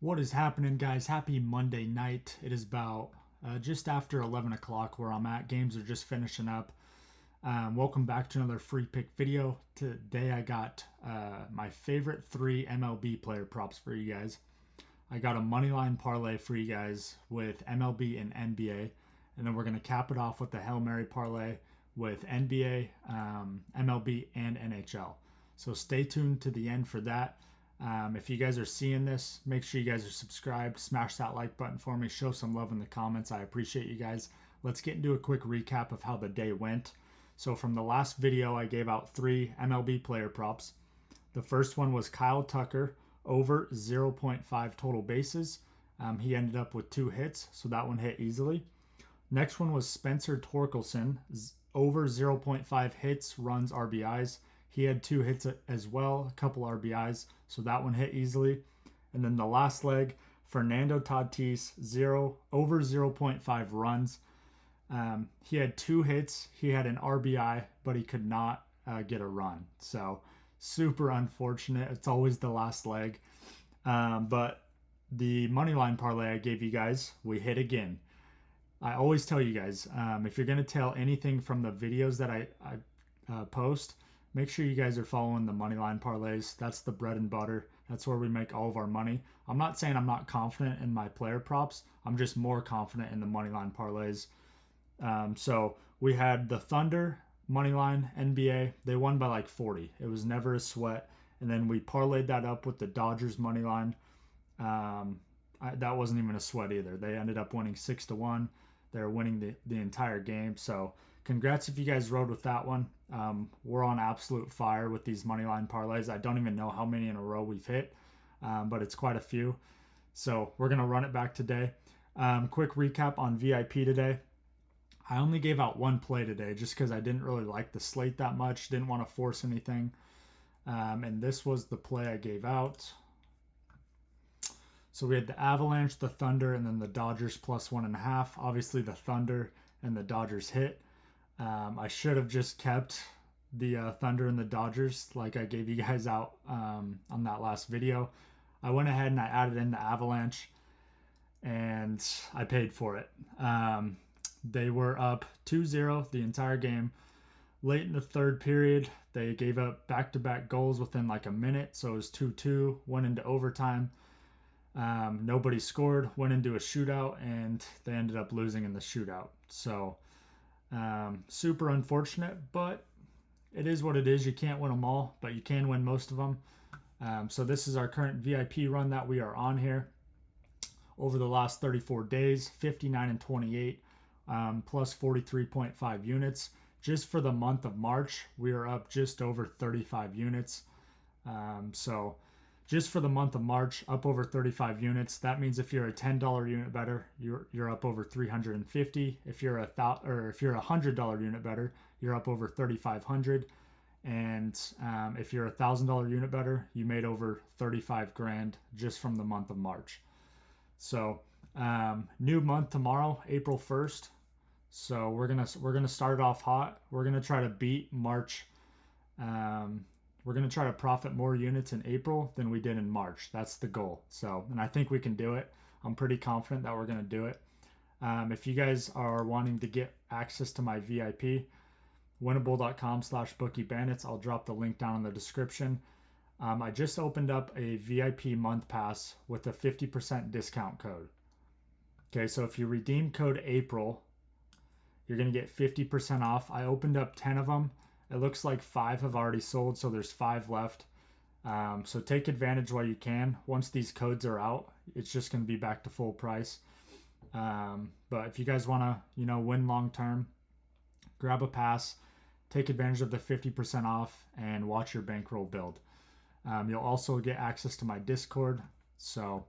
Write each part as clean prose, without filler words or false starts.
What is happening, guys? Happy Monday night. It is about just after 11 o'clock where I'm at. Games are just finishing up. Welcome back to another free pick video. Today I got my favorite 3 MLB player props for you guys. I got a Moneyline parlay for you guys with MLB and NBA. And then we're going to cap it off with the Hail Mary parlay with NBA, MLB, and NHL. So stay tuned to the end for that. If you guys are seeing this, make sure you guys are subscribed. Smash that like button for me. Show some love in the comments. I appreciate you guys. Let's get into a quick recap of how the day went. So from the last video, I gave out 3 MLB player props. The first one was Kyle Tucker over 0.5 total bases. He ended up with 2 hits, so that one hit easily. Next one was Spencer Torkelson over 0.5 hits, runs, RBIs. He had 2 hits as well, a couple RBIs, so that one hit easily. And then the last leg, Fernando Tatis, over 0.5 runs. He had 2 hits, he had an RBI, but he could not get a run. So super unfortunate. It's always the last leg. But the Moneyline parlay I gave you guys, we hit again. I always tell you guys, if you're going to tell anything from the videos that I post, make sure you guys are following the Moneyline parlays. That's the bread and butter. That's where we make all of our money. I'm not saying I'm not confident in my player props. I'm just more confident in the Moneyline parlays. So we had the Thunder, Moneyline, NBA. They won by like 40. It was never a sweat. And then we parlayed that up with the Dodgers Moneyline. That wasn't even a sweat either. They ended up winning 6-1. They're winning the entire game. So congrats if you guys rode with that one. We're on absolute fire with these Moneyline parlays. I don't even know how many in a row we've hit, but it's quite a few. So we're going to run it back today. Quick recap on VIP today. I only gave out 1 play today just because I didn't really like the slate that much. Didn't want to force anything. And this was the play I gave out. So we had the Avalanche, the Thunder, and then the Dodgers plus 1.5. Obviously the Thunder and the Dodgers hit. I should have just kept the Thunder and the Dodgers like I gave you guys out on that last video. I went ahead and I added in the Avalanche and I paid for it. They were up 2-0 the entire game. Late in the third period, they gave up back-to-back goals within like a minute. So it was 2-2, went into overtime. Nobody scored, went into a shootout, and they ended up losing in the shootout. So super unfortunate, but it is what it is. You can't win them all, but you can win most of them. So this is our current VIP run that we are on here. Over the last 34 days, 59 and 28, plus 43.5 units. Just for the month of March, we are up just over 35 units. So just for the month of March, up over 35 units. That means if you're a $10 unit better, you're up over 350. If you're a $100 unit better, you're up over 3,500. And if you're a $1,000 unit better, you made over 35 grand just from the month of March. So new month tomorrow, April 1st. So we're gonna start it off hot. We're gonna try to beat March. We're going to try to profit more units in April than we did in March. That's the goal. So, and I think we can do it. I'm pretty confident that we're going to do it. If you guys are wanting to get access to my VIP, winnable.com/bookiebandits. I'll drop the link down in the description. I just opened up a VIP month pass with a 50% discount code. Okay, so if you redeem code April, you're going to get 50% off. I opened up 10 of them. It looks like 5 have already sold, so there's 5 left. So take advantage while you can. Once these codes are out, it's just going to be back to full price. But if you guys want to, win long term, grab a pass, take advantage of the 50% off, and watch your bankroll build. You'll also get access to my Discord, so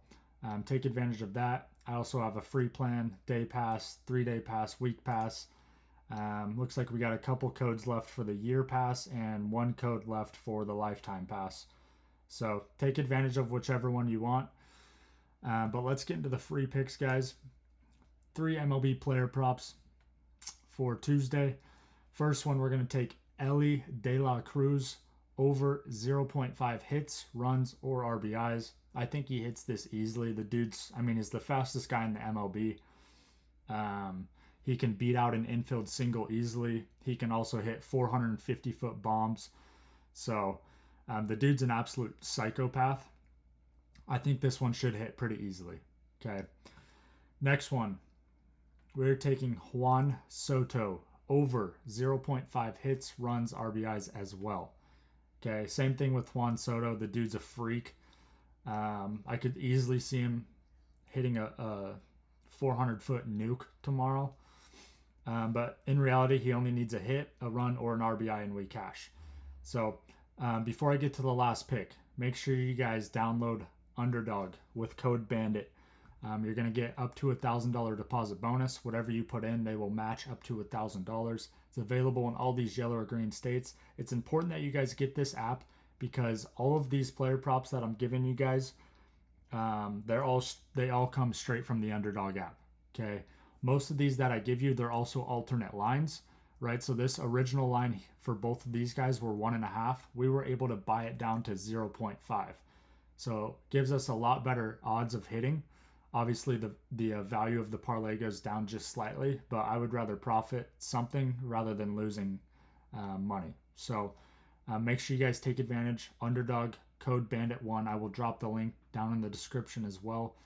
take advantage of that. I also have a free plan, day pass, 3-day pass, week pass. Looks like we got a couple codes left for the year pass and 1 code left for the lifetime pass. So take advantage of whichever one you want. But let's get into the free picks, guys. 3 MLB player props for Tuesday. First one, we're going to take Elly De La Cruz over 0.5 hits, runs, or RBIs. I think he hits this easily. The dude's, I mean, he's the fastest guy in the MLB. He can beat out an infield single easily. He can also hit 450-foot bombs. So the dude's an absolute psychopath. I think this one should hit pretty easily. Okay. Next one. We're taking Juan Soto over 0.5 hits, runs, RBIs as well. Okay. Same thing with Juan Soto. The dude's a freak. I could easily see him hitting a 400-foot nuke tomorrow. But in reality, he only needs a hit, a run, or an RBI, and we cash. So before I get to the last pick, make sure you guys download Underdog with code BANDIT. You're going to get up to $1,000 deposit bonus. Whatever you put in, they will match up to $1,000. It's available in all these yellow or green states. It's important that you guys get this app because all of these player props that I'm giving you guys, they all come straight from the Underdog app. Okay. Most of these that I give you, they're also alternate lines, right? So this original line for both of these guys were 1.5. We were able to buy it down to 0.5. So gives us a lot better odds of hitting. Obviously, the value of the parlay goes down just slightly, but I would rather profit something rather than losing money. So make sure you guys take advantage. Underdog, code BANDIT1. I will drop the link down in the description as well.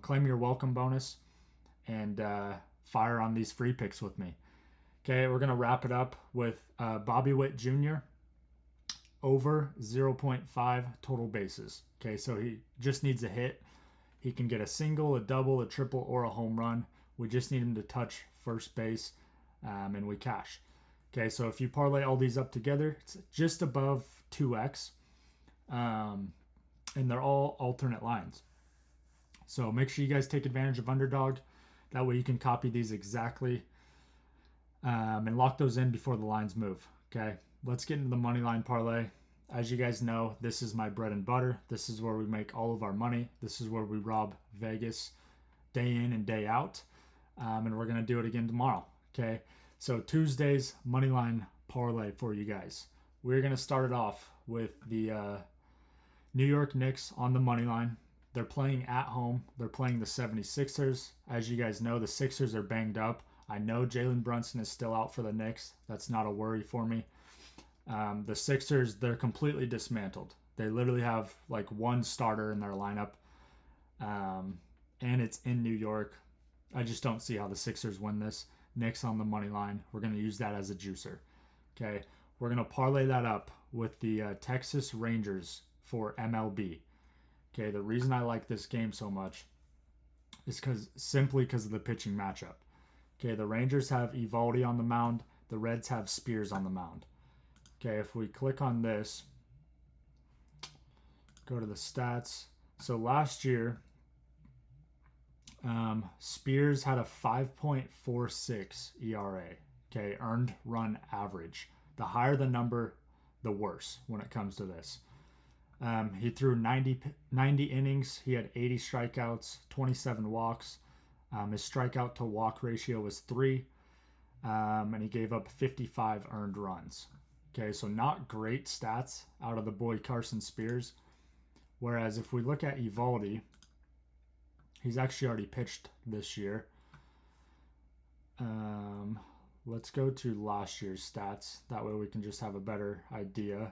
Claim your welcome bonus and fire on these free picks with me. Okay, we're going to wrap it up with Bobby Witt Jr. over 0.5 total bases. Okay, so he just needs a hit. He can get a single, a double, a triple, or a home run. We just need him to touch first base, and we cash. Okay, so if you parlay all these up together, it's just above 2x, and they're all alternate lines. So make sure you guys take advantage of Underdog. That way you can copy these exactly and lock those in before the lines move. Okay, let's get into the Moneyline parlay. As you guys know, this is my bread and butter. This is where we make all of our money. This is where we rob Vegas day in and day out. And we're going to do it again tomorrow. Okay, so Tuesday's Moneyline parlay for you guys. We're going to start it off with the New York Knicks on the Moneyline. They're playing at home. They're playing the 76ers. As you guys know, the Sixers are banged up. I know Jalen Brunson is still out for the Knicks. That's not a worry for me. The Sixers, they're completely dismantled. They literally have like one starter in their lineup. And it's in New York. I just don't see how the Sixers win this. Knicks on the money line. We're going to use that as a juicer. Okay. We're going to parlay that up with the Texas Rangers for MLB. Okay. The reason I like this game so much is simply because of the pitching matchup. Okay. The Rangers have Eovaldi on the mound. The Reds have Spears on the mound. Okay, if we click on this, go to the stats. So last year, Spears had a 5.46 ERA, okay, earned run average. The higher the number, the worse when it comes to this. He threw 90 innings. He had 80 strikeouts, 27 walks. His strikeout to walk ratio was 3, and he gave up 55 earned runs. Okay, so not great stats out of the boy Carson Spears. Whereas if we look at Eovaldi, he's actually already pitched this year. Let's go to last year's stats. That way we can just have a better idea.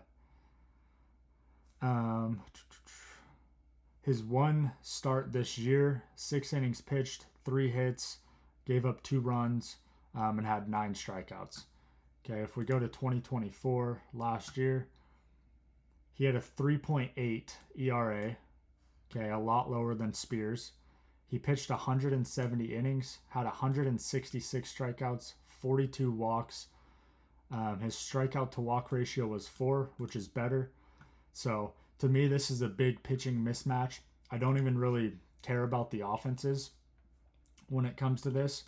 His one start this year, 6 innings pitched, 3 hits, gave up 2 runs, and had 9 strikeouts. Okay, if we go to 2024, last year, he had a 3.8 ERA. Okay, a lot lower than Spears. He pitched 170 innings, had 166 strikeouts, 42 walks. His strikeout to walk ratio was 4, which is better. So to me, this is a big pitching mismatch. I don't even really care about the offenses when it comes to this.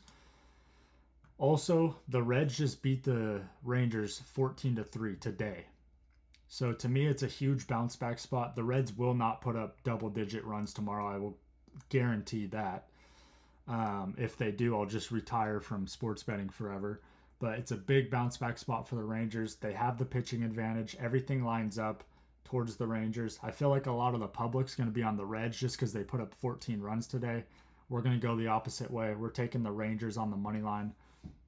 Also, the Reds just beat the Rangers 14-3 today. So to me, it's a huge bounce back spot. The Reds will not put up double-digit runs tomorrow. I will guarantee that. If they do, I'll just retire from sports betting forever. But it's a big bounce back spot for the Rangers. They have the pitching advantage. Everything lines up. towards the Rangers. I feel like a lot of the public's going to be on the Reds just because they put up 14 runs today. We're going to go the opposite way. We're taking the Rangers on the money line.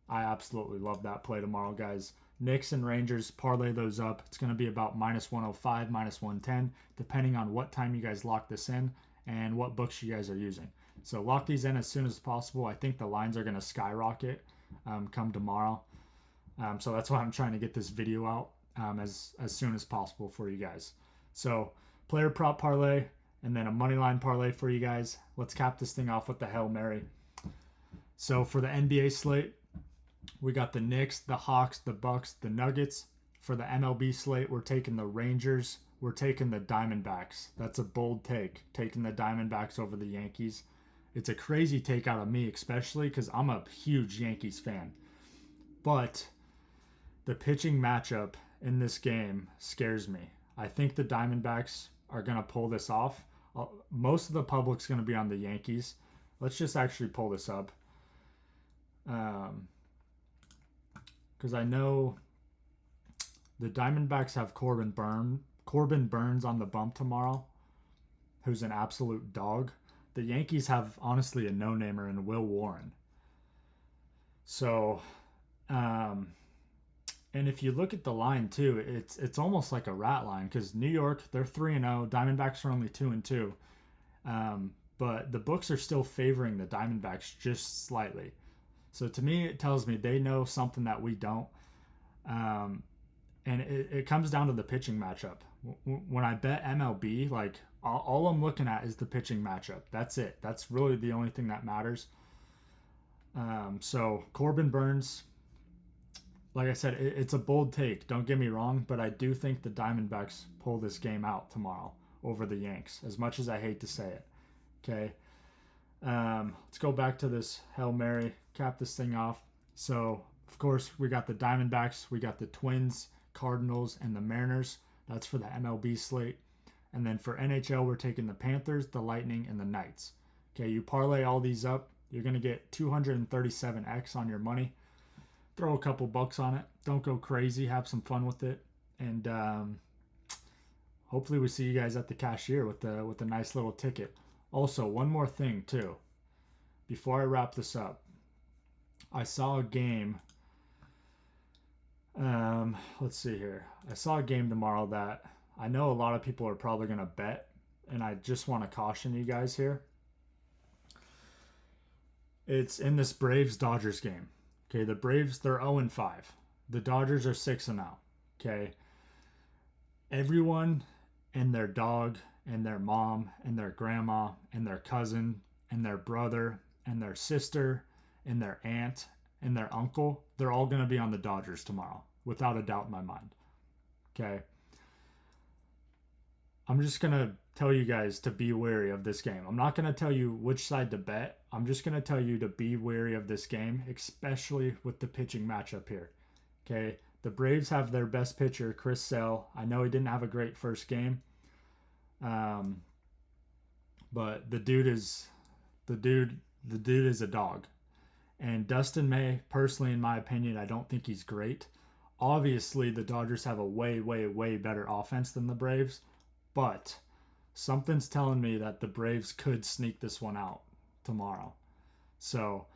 I absolutely love that play tomorrow, guys. Knicks and Rangers, parlay those up. It's going to be about -105, -110, depending on what time you guys lock this in and what books you guys are using. So lock these in as soon as possible. I think the lines are going to skyrocket come tomorrow. So that's why I'm trying to get this video out as soon as possible for you guys. So player prop parlay and then a money line parlay for you guys. Let's cap this thing off with the Hail Mary. So for the NBA slate, we got the Knicks, the Hawks, the Bucks, the Nuggets. For the MLB slate, we're taking the Rangers. We're taking the Diamondbacks. That's a bold take, taking the Diamondbacks over the Yankees. It's a crazy take out of me, especially because I'm a huge Yankees fan. But the pitching matchup in this game scares me. I think the Diamondbacks are going to pull this off. Most of the public's going to be on the Yankees. Let's just actually pull this up. Because I know the Diamondbacks have Corbin Burns on the bump tomorrow, who's an absolute dog. The Yankees have, honestly, a no-namer in Will Warren. So, and if you look at the line, too, it's almost like a rat line because New York, they're 3-0. Diamondbacks are only 2-2. But the books are still favoring the Diamondbacks just slightly. So to me, it tells me they know something that we don't. And it comes down to the pitching matchup. When I bet MLB, like all I'm looking at is the pitching matchup. That's it. That's really the only thing that matters. So Corbin Burns, like I said, it's a bold take. Don't get me wrong, but I do think the Diamondbacks pull this game out tomorrow over the Yanks, as much as I hate to say it. Okay. Let's go back to this Hail Mary, cap this thing off. So, of course, we got the Diamondbacks, we got the Twins, Cardinals, and the Mariners. That's for the MLB slate. And then for NHL, we're taking the Panthers, the Lightning, and the Knights. Okay, you parlay all these up, you're going to get 237x on your money. Throw a couple bucks on it. Don't go crazy. Have some fun with it. And hopefully we see you guys at the cashier with a nice little ticket. Also, one more thing, too. Before I wrap this up, I saw a game. Let's see here. I saw a game tomorrow that I know a lot of people are probably going to bet, and I just want to caution you guys here. It's in this Braves-Dodgers game. Okay, the Braves, they're 0-5. The Dodgers are 6-0. Okay. Everyone and their dog and their mom and their grandma and their cousin and their brother and their sister and their aunt and their uncle, they're all going to be on the Dodgers tomorrow, without a doubt in my mind. Okay. I'm just going to tell you guys to be wary of this game. I'm not going to tell you which side to bet. I'm just going to tell you to be wary of this game, especially with the pitching matchup here. Okay. The Braves have their best pitcher, Chris Sale. I know he didn't have a great first game. But the dude is a dog. And Dustin May, personally, in my opinion, I don't think he's great. Obviously, the Dodgers have a way, way, way better offense than the Braves. But something's telling me that the Braves could sneak this one out tomorrow. So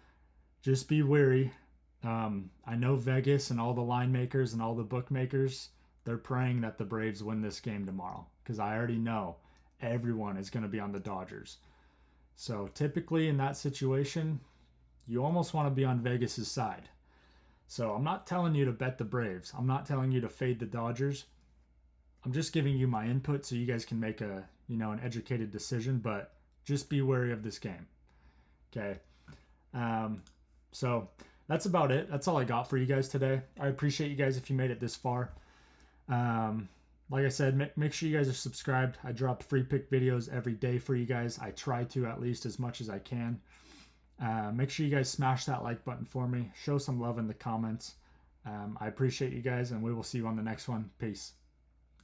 just be wary. I know Vegas and all the line makers and all the bookmakers, they're praying that the Braves win this game tomorrow. Because I already know everyone is going to be on the Dodgers. So typically in that situation, you almost want to be on Vegas's side. So I'm not telling you to bet the Braves. I'm not telling you to fade the Dodgers. I'm just giving you my input so you guys can make an educated decision, but just be wary of this game. Okay. So that's about it. That's all I got for you guys today. I appreciate you guys if you made it this far. Like I said, make sure you guys are subscribed. I drop free pick videos every day for you guys. I try to, at least as much as I can. Make sure you guys smash that like button for me. Show some love in the comments. I appreciate you guys, and we will see you on the next one. Peace.